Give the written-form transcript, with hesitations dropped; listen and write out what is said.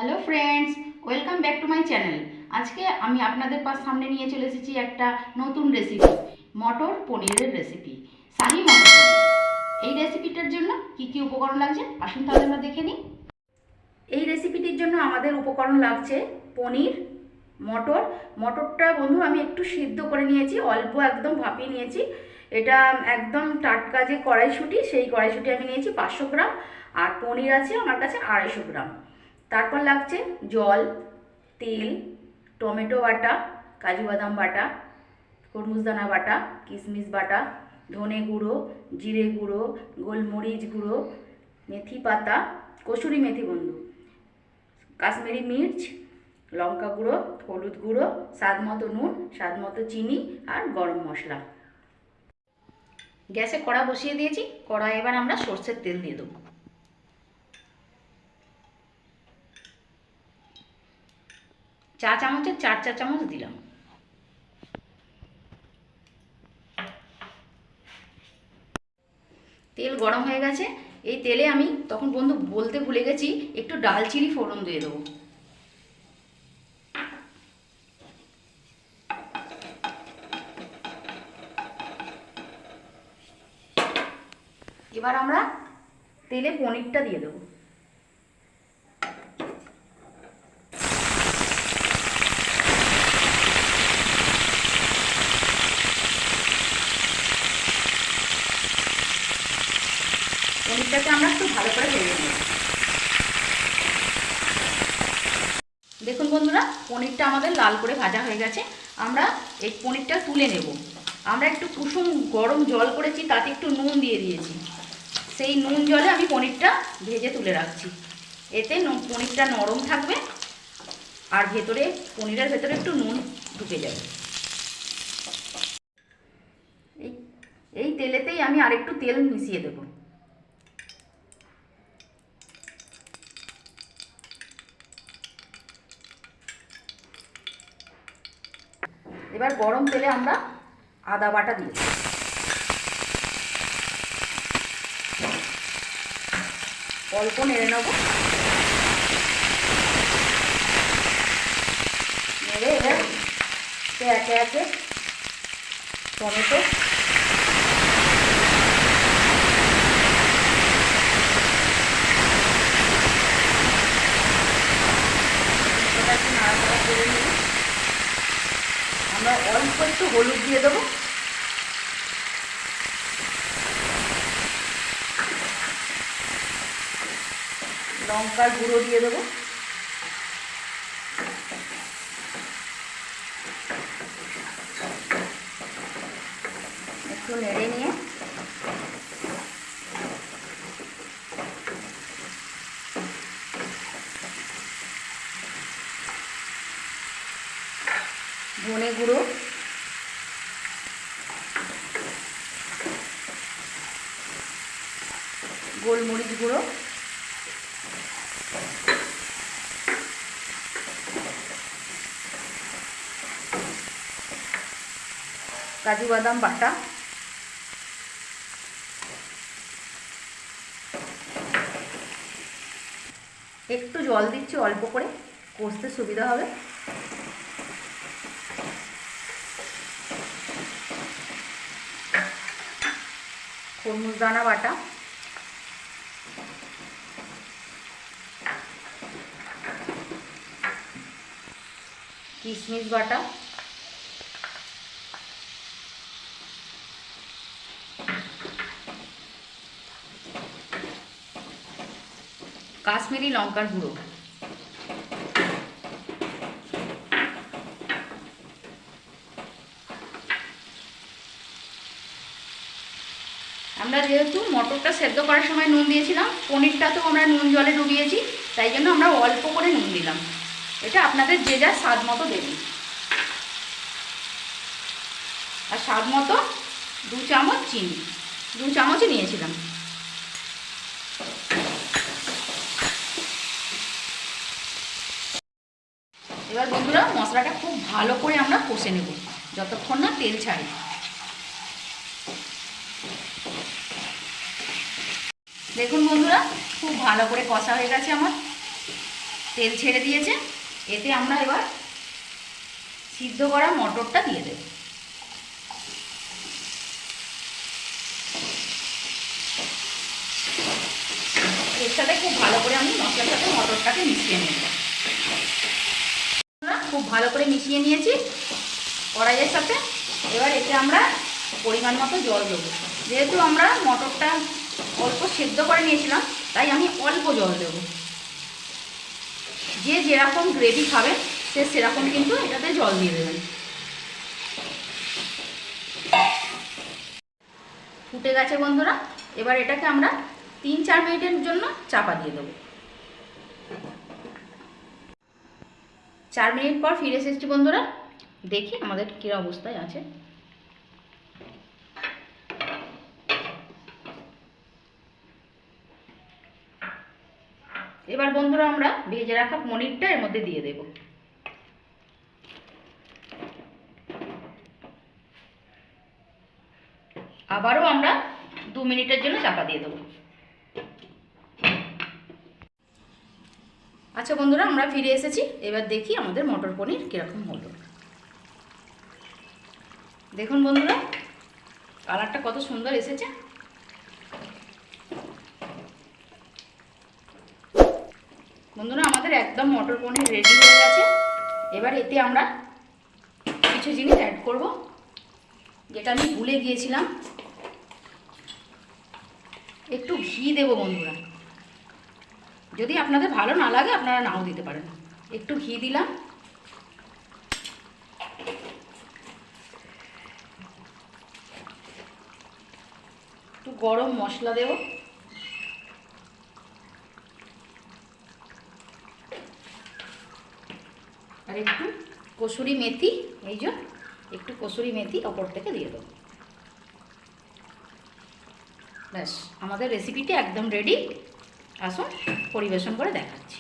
Hello friends, welcome back to my channel. আজকে আমি আপনাদের সামনে নিয়ে চলে এসেছি একটা নতুন রেসিপি, মটর পনিরের রেসিপি, শাহী মটর পনির। এই রেসিপিটার জন্য কি কি উপকরণ লাগছে আসুন তাহলে আমরা দেখে নিই। এই রেসিপিটির জন্য আমাদের উপকরণ লাগছে পনির, মটরটা বন্ধু আমি একটু সিদ্ধ করে নিয়েছি, অল্প একদম ভাপিয়ে নিয়েছি। এটা একদম টাটকা যে কড়াইশুঁটি, সেই কড়াইশুঁটি আমি নিয়েছি 500 গ্রাম, আর পনির আছে আমার কাছে 250 গ্রাম। তারপর লাগছে জল, তেল, টমেটো বাটা, কাজু বাদাম বাটা, খরমুজদানা বাটা, কিশমিশ বাটা, ধনে গুঁড়ো, জিরে গুঁড়ো, গোলমরিচ গুঁড়ো, মেথি পাতা, কসুরি মেথি বন্ধু, কাশ্মীরি মির্চ, লঙ্কা গুঁড়ো, হলুদ গুঁড়ো, স্বাদ মতো নুন, স্বাদ মতো চিনি আর গরম মশলা। গ্যাসে কড়া বসিয়ে দিয়েছি। কড়া এবার আমরা সর্ষের তেল দিয়ে দেবো। চা চামচের 4 চা চামচ দিলাম। তেল গরম হয়ে গেছে। এই তেলে আমি তখন বন্ধু বলতে ভুলে গেছি, একটু ডালচিনি ফোড়ন দিয়ে দেবো। এবার আমরা তেলে পনিরটা দিয়ে দেবো। পনিরটাকে আমরা একটু ভালো করে ভেজে নেব। দেখুন বন্ধুরা, পনিরটা আমাদের লাল করে ভাজা হয়ে গেছে। আমরা এই পনিরটা তুলে নেব। আমরা একটু কুসুম গরম জল করেছি, তাতে একটু নুন দিয়ে দিয়েছি। সেই নুন জলে আমি পনিরটা ভেজে তুলে রাখছি। এতে পনিরটা নরম থাকবে আর পনিরের ভেতরে একটু নুন ঢুকে যাবে। এই তেলেতেই আমি আরেকটু তেল মিশিয়ে দেব। এবার গরম তেলে আমরা আদা বাটা দিয়ে দেব। অল্প নেড়ে নেব। নেড়ে এবার একে একে টমেটো, নাড়াচাড়া করে নিয়ে আমরা অল্প একটু হলুদ দিয়ে দেবো। লঙ্কার গুঁড়ো দিয়ে দেবো। একটু নেড়ে নিয়ে ধনে গুঁড়ো, গোলমরিচ গুঁড়ো, কাজু বাদাম বাটা, একটু জল দিচ্ছি অল্প করে, কষতে সুবিধা হবে। খরমুজদানা বাটা, কিশমিশ বাটা, কাশ্মীরি লঙ্কার গুঁড়ো, আমরা যেহেতু মটরটা সেদ্ধ করার সময় নুন দিয়েছিলাম, পনিরটাতেও আমরা নুন জলে ডুবিয়েছি, তাই জন্য আমরা অল্প করে নুন দিলাম। এটা আপনাদের যে যার স্বাদ মতো দেবেন। আর স্বাদ মতো 2 চামচ চিনি, 2 চামচই নিয়েছিলাম। এবার বন্ধুরা মশলাটা খুব ভালো করে আমরা কষে নেব যতক্ষণ না তেল ছাড়ে। দেখুন বন্ধুরা, খুব ভালো করে কষা হয়ে গেছে আমার। তেল ছেড়ে দিয়েছে। এতে আমরা এবার সিদ্ধ করা মটরটা দিয়ে দেব। এর সাথে খুব ভালো করে আমি মশলার সাথে মটরটাকে মিশিয়ে নেব। খুব ভালো করে মিশিয়ে নিয়েছি কড়াইয়ের সাথে। এবার এতে আমরা পরিমাণ মতো জল দেবো। যেহেতু আমরা মটরটা অল্প সেদ্ধ করে নিয়েছিলাম, তাই আমি অল্প জল দেব। যে যেরকম গ্রেভি খাবেন সে সেরকম কিন্তু এটাতে জল দিয়ে দেবেন। ফুটে গেছে বন্ধুরা। এবার এটাকে আমরা 3-4 মিনিটের জন্য চাপা দিয়ে দেবো। 4 মিনিট পর ফিরে এসেছি বন্ধুরা। দেখি আমাদের কী অবস্থায় আছে। এবার বন্ধুরা আমরা ভেজে রাখা পনিরটা এর মধ্যে দিয়ে দেব। আবারও আমরা 2 মিনিটের জন্য চাপা দিয়ে দেবো। আচ্ছা বন্ধুরা, আমরা ফিরে এসেছি। এবার দেখি আমাদের মটর পনির কীরকম হলো। দেখুন বন্ধুরা, কালারটা কত সুন্দর এসেছে। বন্ধুরা, আমাদের একদম মটর পনির রেডি হয়ে গেছে। এবার এতে আমরা কিছু জিনিস অ্যাড করব, যেটা আমি ভুলে গিয়েছিলাম। একটু ঘি দেব বন্ধুরা। যদি আপনাদের ভালো না লাগে আপনারা নাও দিতে পারেন। একটু ঘি দিলাম। একটু গরম মশলা দেব। আর একটু কসুরি মেথি, এই যে একটু কসুরি মেথি ওপর থেকে দিয়ে দেবো। ব্যাস, আমাদের রেসিপিটি একদম রেডি। আসুন পরিবেশন করে দেখাচ্ছি।